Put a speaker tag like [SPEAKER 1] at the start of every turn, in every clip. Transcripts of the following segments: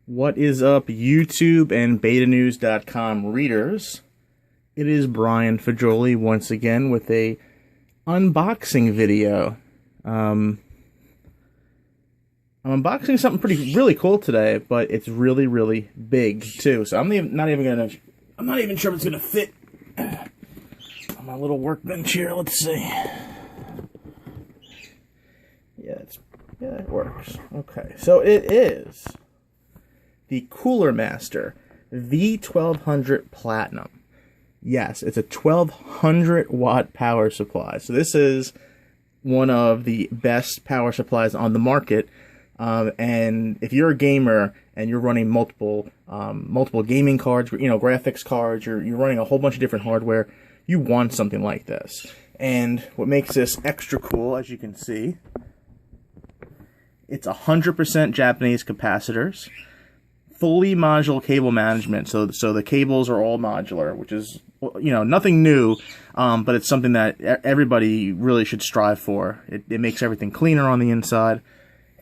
[SPEAKER 1] What is up, YouTube and BetaNews.com readers? It is Brian Fagioli once again with a unboxing video. I'm unboxing something really cool today, but it's really big too. So I'm not even sure if it's gonna fit on my little workbench here. Let's see. Yeah, it works. Okay, so it is the Cooler Master V1200 Platinum. Yes, it's a 1200 watt power supply. So this is one of the best power supplies on the market. And if you're a gamer and you're running multiple gaming cards, graphics cards, you're running a whole bunch of different hardware, you want something like this. And what makes this extra cool, as you can see, it's 100% Japanese capacitors, fully modular cable management. So the cables are all modular, which is, nothing new, but it's something that everybody really should strive for. It makes everything cleaner on the inside.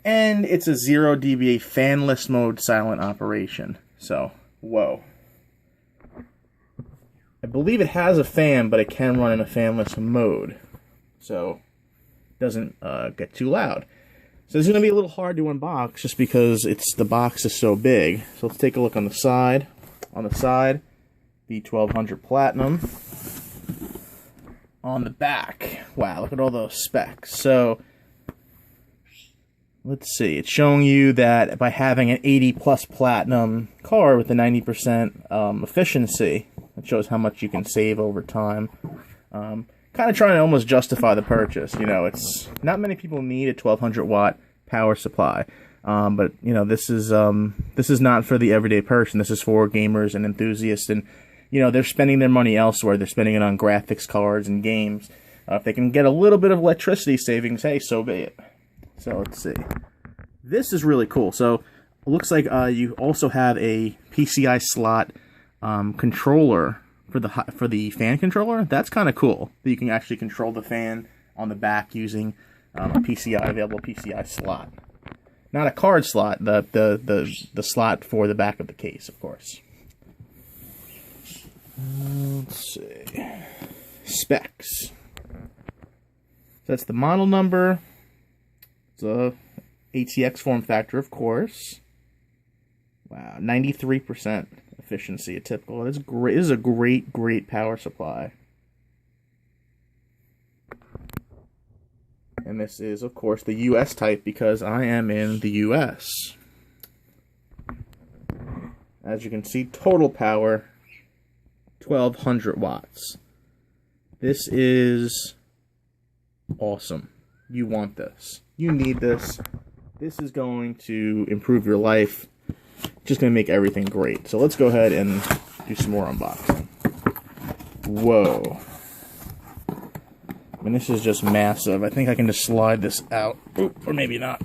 [SPEAKER 1] And it's a 0 dBA fanless mode silent operation. So, whoa. I believe it has a fan, but it can run in a fanless mode. So, it doesn't get too loud. So this is going to be a little hard to unbox just because the box is so big. So let's take a look on the side. On the side, V1200 Platinum. On the back, wow, look at all those specs. So let's see, it's showing you that by having an 80 plus platinum card with a 90% efficiency, it shows how much you can save over time. Kind of trying to almost justify the purchase. It's not many people need a 1200 watt power supply, but this is not for the everyday person. This is for gamers and enthusiasts, and they're spending their money elsewhere. They're spending it on graphics cards and games. If they can get a little bit of electricity savings, hey, so be it. So let's see. This is really cool. So it looks like you also have a Pci Slot controller for the fan controller. That's kind of cool that you can actually control the fan on the back using a available Pci slot. Not a card slot, the slot for the back of the case, of course. Let's see. Specs. So that's the model number. It's a ATX form factor, of course. Wow, 93% efficiency, a typical. This is great. This is a great power supply. And this is, of course, the US type because I am in the US. As you can see, total power 1200 watts. This is awesome. You want this. You need this. This is going to improve your life. Just going to make everything great. So let's go ahead and do some more unboxing. Whoa. I mean, this is just massive. I think I can just slide this out. Oop, or maybe not.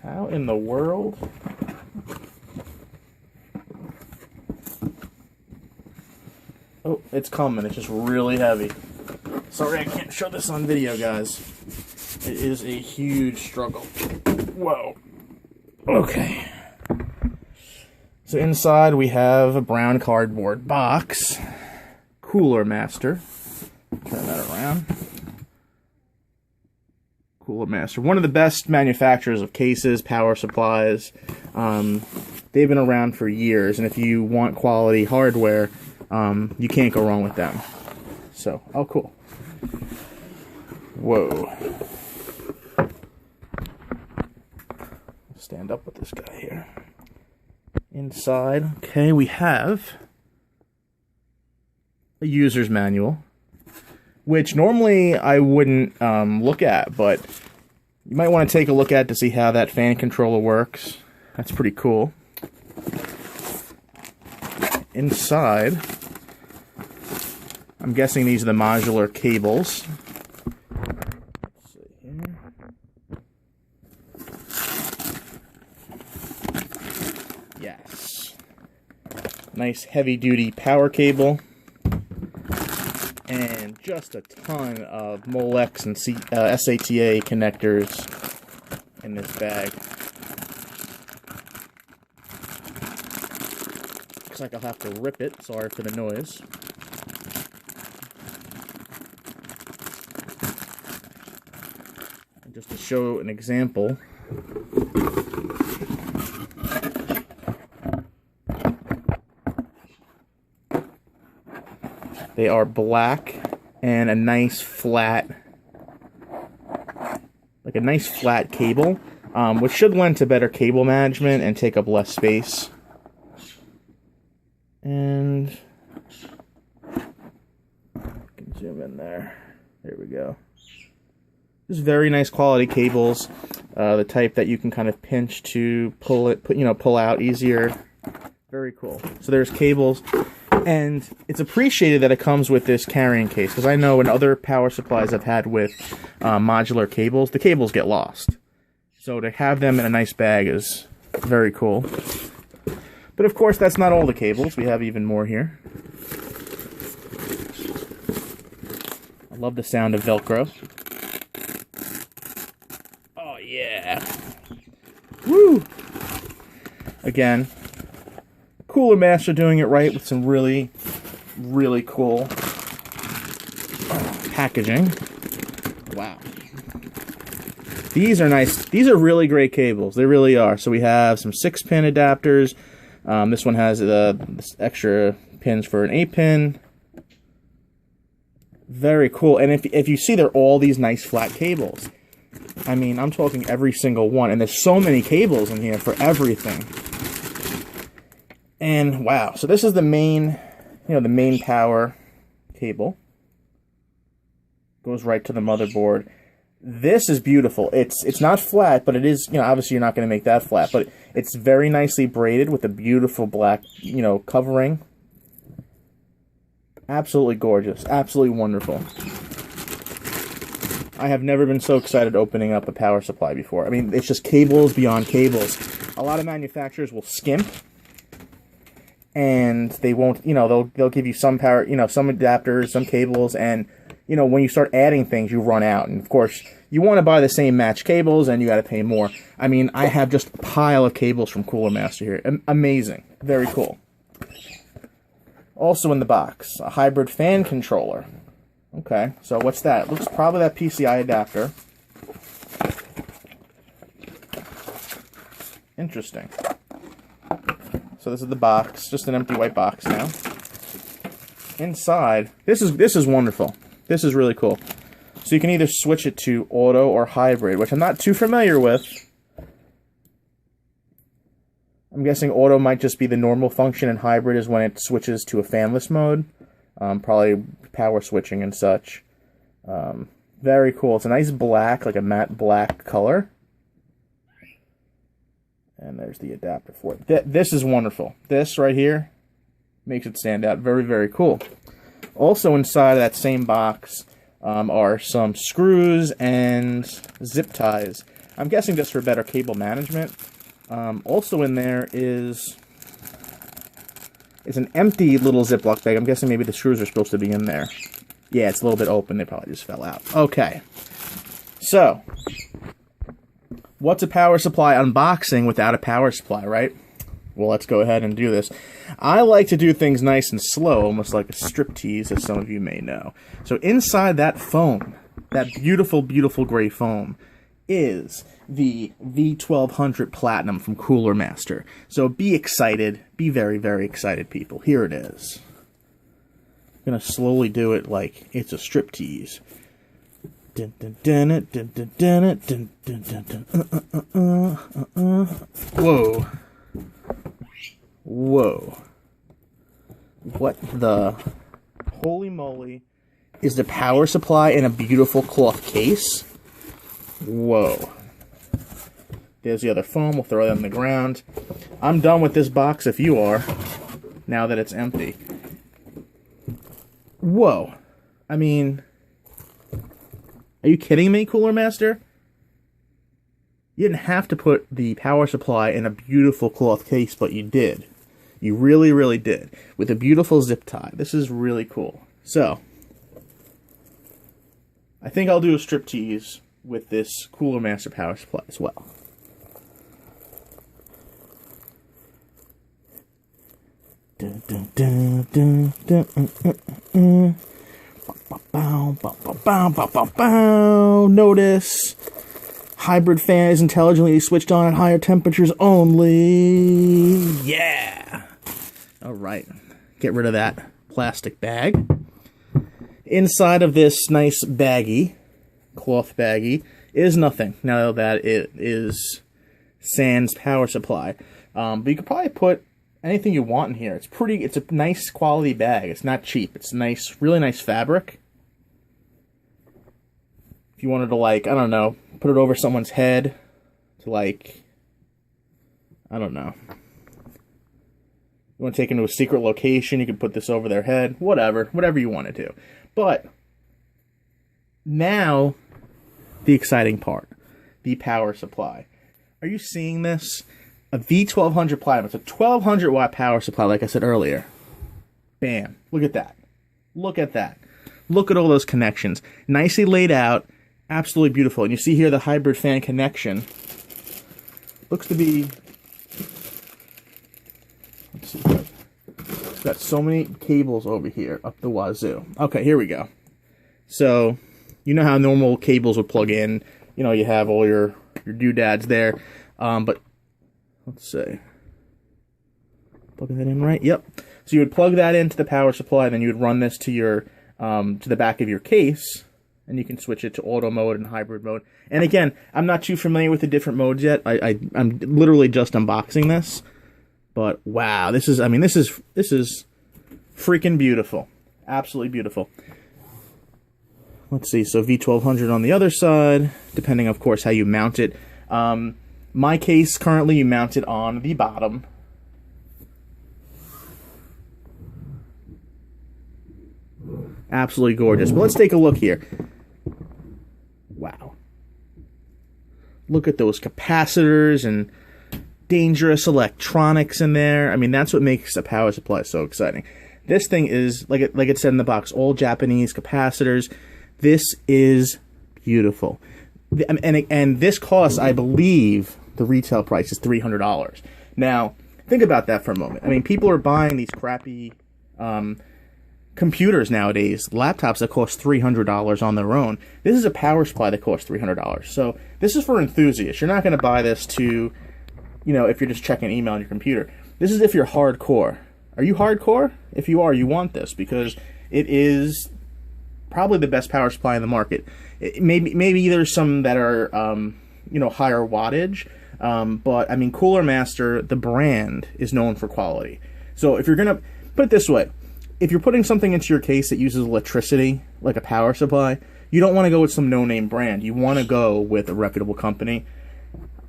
[SPEAKER 1] How in the world? Oh, it's coming. It's just really heavy. Sorry I can't show this on video, guys. It is a huge struggle. Whoa. Okay. So inside we have a brown cardboard box. Cooler Master. Turn that around. Cooler Master. One of the best manufacturers of cases, power supplies. They've been around for years, and if you want quality hardware, you can't go wrong with them. So, oh cool. Whoa. Stand up with this guy here. Inside, okay, we have a user's manual, which normally I wouldn't look at, but you might want to take a look at to see how that fan controller works. That's pretty cool. Inside, I'm guessing these are the modular cables. Let's see here. Yes. Nice heavy-duty power cable. and just a ton of Molex and SATA connectors in this bag. Looks like I'll have to rip it. Sorry for the noise. And just to show an example, they are black and a nice flat, like a nice flat cable, which should lend to better cable management and take up less space. And I can zoom in there. There we go. Just very nice quality cables, the type that you can kind of pinch to pull out easier. Very cool. So there's cables. And it's appreciated that it comes with this carrying case, because I know in other power supplies I've had with modular cables, the cables get lost. So to have them in a nice bag is very cool. But of course, that's not all the cables. We have even more here. I love the sound of Velcro. Oh yeah! Woo! Again, Cooler Master doing it right with some really, really cool packaging. Wow. These are nice. These are really great cables. They really are. So we have some 6-pin adapters. This one has this extra pins for an 8-pin. Very cool. And if you see, they're all these nice flat cables. I mean, I'm talking every single one. And there's so many cables in here for everything. And wow, so this is the main, the main power cable. Goes right to the motherboard. This is beautiful. It's not flat, but it is, obviously you're not going to make that flat, but it's very nicely braided with a beautiful black, covering. Absolutely gorgeous. Absolutely wonderful. I have never been so excited opening up a power supply before. I mean, it's just cables beyond cables. A lot of manufacturers will skimp, and they won't, they'll give you some power, some adapters, some cables, and, when you start adding things, you run out. And, of course, you want to buy the same match cables, and you got to pay more. I mean, I have just a pile of cables from Cooler Master here. Amazing. Very cool. Also in the box, a hybrid fan controller. Okay, so what's that? Looks probably that PCI adapter. Interesting. So this is the box, just an empty white box now. Inside, this is wonderful. This is really cool. So you can either switch it to auto or hybrid, which I'm not too familiar with. I'm guessing auto might just be the normal function, and hybrid is when it switches to a fanless mode. Probably power switching and such. Very cool. It's a nice black, like a matte black color. And there's the adapter for it. This is wonderful. This right here makes it stand out. Very, very cool. Also inside of that same box are some screws and zip ties. I'm guessing just for better cable management. Also in there is an empty little Ziploc bag. I'm guessing maybe the screws are supposed to be in there. Yeah, it's a little bit open. They probably just fell out. Okay. So, what's a power supply unboxing without a power supply, right? Well, let's go ahead and do this. I like to do things nice and slow, almost like a striptease, as some of you may know. So inside that foam, that beautiful, beautiful gray foam, is the V1200 Platinum from Cooler Master. So be excited. Be very, very excited, people. Here it is. I'm going to slowly do it like it's a striptease. Whoa. Whoa. What the holy moly is the power supply in a beautiful cloth case? Whoa. There's the other foam. We'll throw that on the ground. I'm done with this box if you are, now that it's empty. Whoa. I mean, are you kidding me, Cooler Master? You didn't have to put the power supply in a beautiful cloth case, but you did. You really, really did. With a beautiful zip tie. This is really cool. So, I think I'll do a striptease with this Cooler Master power supply as well. Dun, dun, dun, dun, dun, Notice, hybrid fan is intelligently switched on at higher temperatures only. Yeah! Alright, get rid of that plastic bag. Inside of this nice baggie, cloth baggie, is nothing, now that it is sans power supply. But you could probably put anything you want in here. It's a nice quality bag. It's not cheap. It's nice, really nice fabric. If you wanted to, like, I don't know, put it over someone's head to, like, I don't know. You want to take them to a secret location, you can put this over their head. Whatever you want to do. But now, the exciting part, the power supply. Are you seeing this? A V1200 platinum. It's a 1200 watt power supply, like I said earlier. Bam. Look at that. Look at that. Look at all those connections. Nicely laid out. Absolutely beautiful. And you see here the hybrid fan connection. Looks to be... Let's see. It's got so many cables over here up the wazoo. Okay, here we go. So, you know how normal cables would plug in. You know, you have all your doodads there. But, let's see. Plugging that in right? Yep. So you would plug that into the power supply, and then you would run this to your to the back of your case, and you can switch it to auto mode and hybrid mode. And again, I'm not too familiar with the different modes yet. I'm literally just unboxing this. But wow, this is freaking beautiful. Absolutely beautiful. Let's see, so V1200 on the other side, depending, of course, how you mount it. My case, currently, you mount it on the bottom. Absolutely gorgeous. But let's take a look here. Wow. Look at those capacitors and dangerous electronics in there. I mean, that's what makes a power supply so exciting. This thing is, like it said in the box, all Japanese capacitors. This is beautiful. And this costs, I believe, the retail price is $300. Now, think about that for a moment. I mean, people are buying these crappy computers nowadays, laptops that cost $300 on their own. This is a power supply that costs $300. So this is for enthusiasts. You're not going to buy this to, you know, if you're just checking email on your computer. This is if you're hardcore. Are you hardcore? If you are, you want this because it is probably the best power supply in the market. Maybe there's some that are, you know, higher wattage, but I mean, Cooler Master, the brand, is known for quality. So if you're gonna put it this way, if you're putting something into your case that uses electricity, like a power supply, you don't want to go with some no-name brand. You want to go with a reputable company.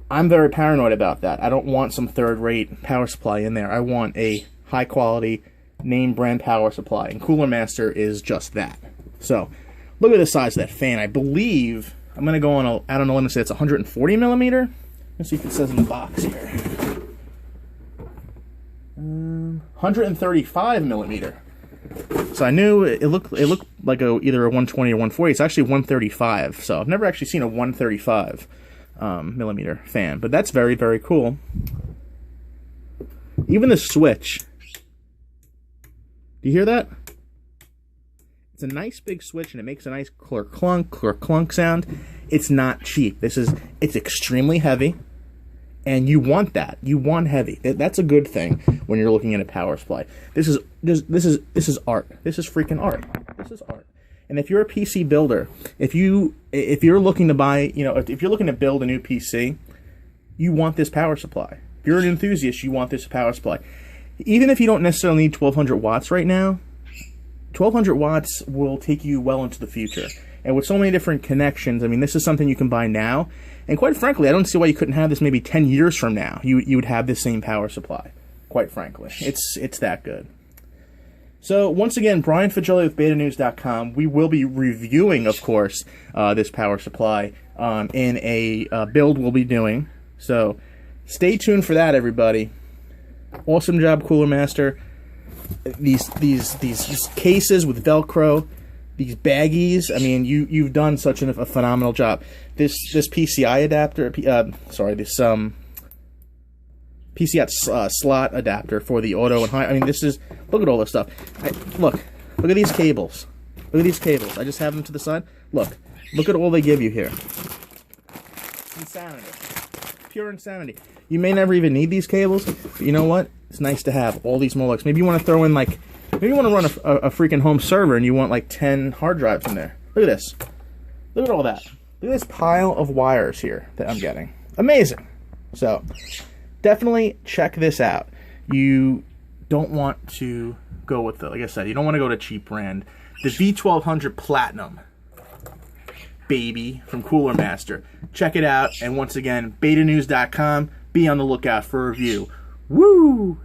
[SPEAKER 1] I'm very paranoid about that. I don't want some third-rate power supply in there. I want a high-quality, name-brand power supply, and Cooler Master is just that. So, look at the size of that fan. I believe, I'm going to go on out on a limb and say it's 140 millimeter. Let's see if it says in the box here. 135 millimeter. So I knew it looked like either a 120 or 140. It's actually 135. So I've never actually seen a 135 millimeter fan, but that's very, very cool. Even the switch. Do you hear that? It's a nice big switch, and it makes a nice clunk sound. It's not cheap. It's extremely heavy, and you want that. You want heavy. That's a good thing when you're looking at a power supply. This is art. This is freaking art. This is art. And if you're a PC builder, if you're looking to buy, you know, if you're looking to build a new PC, you want this power supply. If you're an enthusiast, you want this power supply. Even if you don't necessarily need 1200 watts right now, 1200 watts will take you well into the future. And with so many different connections, I mean, this is something you can buy now. And quite frankly, I don't see why you couldn't have this maybe 10 years from now. You would have this same power supply, quite frankly. It's that good. So, once again, Brian Fagelli with BetaNews.com. We will be reviewing, of course, this power supply in a build we'll be doing. So, stay tuned for that, everybody. Awesome job, Cooler Master. These cases with Velcro, these baggies. I mean, you've done such a phenomenal job. This PCI adapter, Pci slot adapter for the auto and high. I mean, this is, look at all this stuff. Look at these cables. Look at these cables. I just have them to the side. Look at all they give you here. Insanity. Pure insanity. You may never even need these cables, but you know what? It's nice to have all these Molex. Maybe you want to throw in maybe you want to run a freaking home server and you want like 10 hard drives in there. Look at this. Look at all that. Look at this pile of wires here that I'm getting. Amazing. So, definitely check this out. You don't want to go with like I said, you don't want to go to cheap brand. The V1200 Platinum, baby, from Cooler Master. Check it out, and once again, betanews.com. Be on the lookout for a review. Woo!